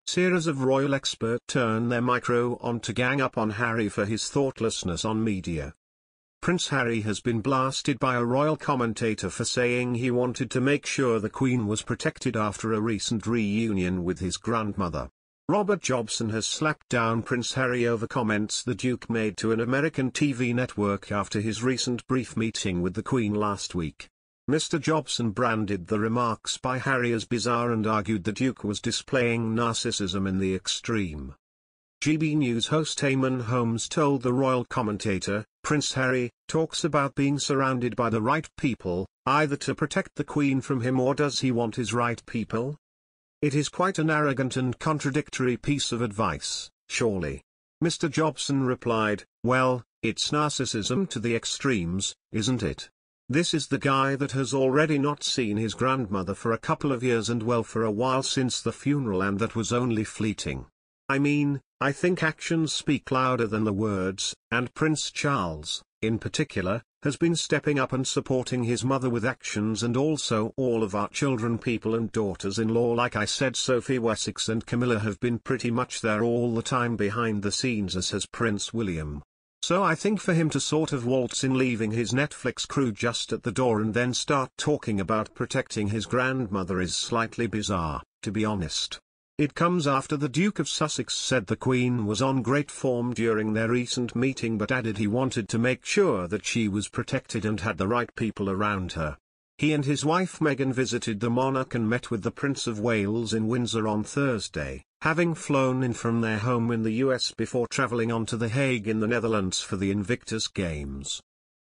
Series of royal experts turn their micro on to gang up on Harry for his thoughtlessness on media. Prince Harry has been blasted by a royal commentator for saying he wanted to make sure the Queen was protected after a recent reunion with his grandmother. Robert Jobson has slapped down Prince Harry over comments the Duke made to an American TV network after his recent brief meeting with the Queen last week. Mr. Jobson branded the remarks by Harry as bizarre and argued the Duke was displaying narcissism in the extreme. GB News host Eamon Holmes told the royal commentator, "Prince Harry talks about being surrounded by the right people, either to protect the Queen from him or does he want his right people? It is quite an arrogant and contradictory piece of advice, surely." Mr. Jobson replied, "Well, it's narcissism to the extremes, isn't it? This is the guy that has already not seen his grandmother for a couple of years and well for a while since the funeral, and that was only fleeting. I mean, I think actions speak louder than the words, and Prince Charles, in particular, has been stepping up and supporting his mother with actions, and also all of our children, people and daughters-in-law, like I said, Sophie, Wessex and Camilla have been pretty much there all the time behind the scenes, as has Prince William. So I think for him to sort of waltz in leaving his Netflix crew just at the door and then start talking about protecting his grandmother is slightly bizarre, to be honest. It comes after the Duke of Sussex said the Queen was on great form during their recent meeting, but added he wanted to make sure that she was protected and had the right people around her. He and his wife Meghan visited the monarch and met with the Prince of Wales in Windsor on Thursday, having flown in from their home in the US before travelling on to The Hague in the Netherlands for the Invictus Games.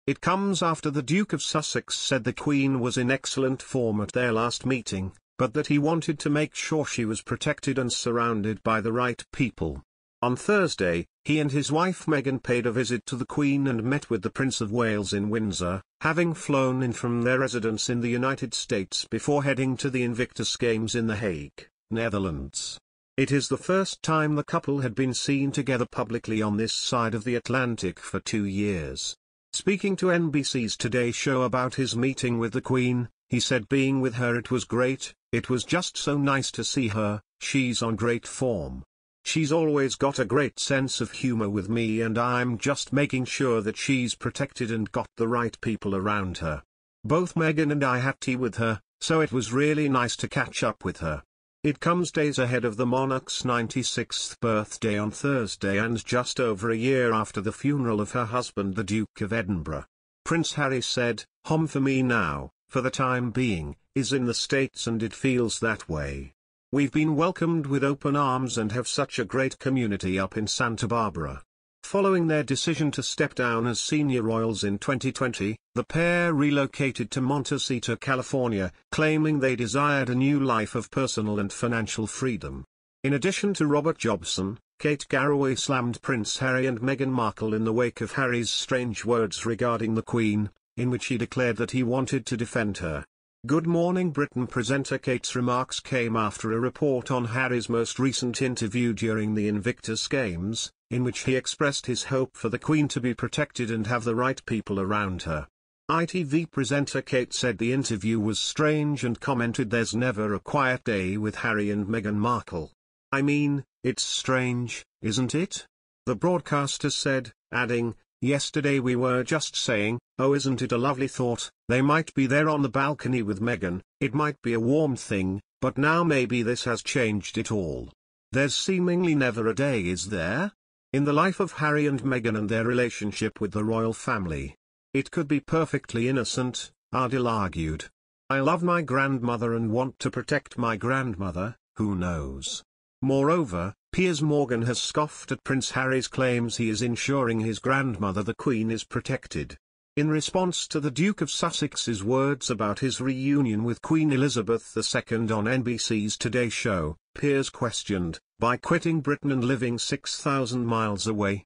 It comes after the Duke of Sussex said the Queen was in excellent form at their last meeting, but that he wanted to make sure she was protected and surrounded by the right people. On Thursday, he and his wife Meghan paid a visit to the Queen and met with the Prince of Wales in Windsor, having flown in from their residence in the United States before heading to the Invictus Games in The Hague, Netherlands. It is the first time the couple had been seen together publicly on this side of the Atlantic for 2 years. Speaking to NBC's Today Show about his meeting with the Queen, he said being with her it was great, it was just so nice to see her, she's on great form. She's always got a great sense of humor with me, and I'm just making sure that she's protected and got the right people around her. Both Meghan and I had tea with her, so it was really nice to catch up with her." It comes days ahead of the monarch's 96th birthday on Thursday and just over a year after the funeral of her husband the Duke of Edinburgh. Prince Harry said, "Home for me now, for the time being, is in the States, and it feels that way. We've been welcomed with open arms and have such a great community up in Santa Barbara." Following their decision to step down as senior royals in 2020, the pair relocated to Montecito, California, claiming they desired a new life of personal and financial freedom. In addition to Robert Jobson, Kate Garraway slammed Prince Harry and Meghan Markle in the wake of Harry's strange words regarding the Queen, in which he declared that he wanted to defend her. Good Morning Britain presenter Kate's remarks came after a report on Harry's most recent interview during the Invictus Games, in which he expressed his hope for the Queen to be protected and have the right people around her. ITV presenter Kate said the interview was strange and commented there's never a quiet day with Harry and Meghan Markle. "I mean, it's strange, isn't it?" the broadcaster said, adding, "Yesterday we were just saying, oh, isn't it a lovely thought, they might be there on the balcony with Meghan, it might be a warm thing, but now maybe this has changed it all. There's seemingly never a day, is there? In the life of Harry and Meghan and their relationship with the royal family. It could be perfectly innocent," Ardil argued. "I love my grandmother and want to protect my grandmother, who knows?" Moreover, Piers Morgan has scoffed at Prince Harry's claims he is ensuring his grandmother the Queen is protected. In response to the Duke of Sussex's words about his reunion with Queen Elizabeth II on NBC's Today Show, Piers questioned, by quitting Britain and living 6,000 miles away?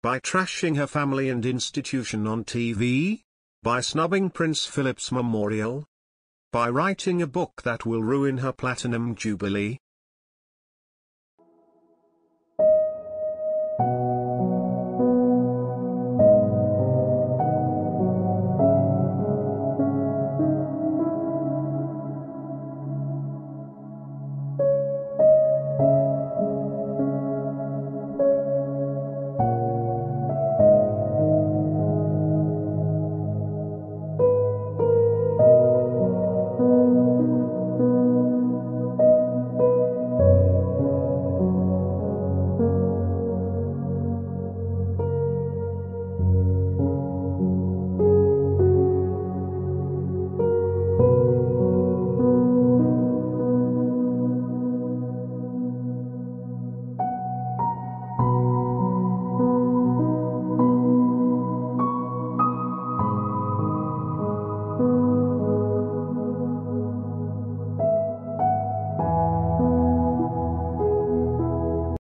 By trashing her family and institution on TV? By snubbing Prince Philip's memorial? By writing a book that will ruin her platinum jubilee?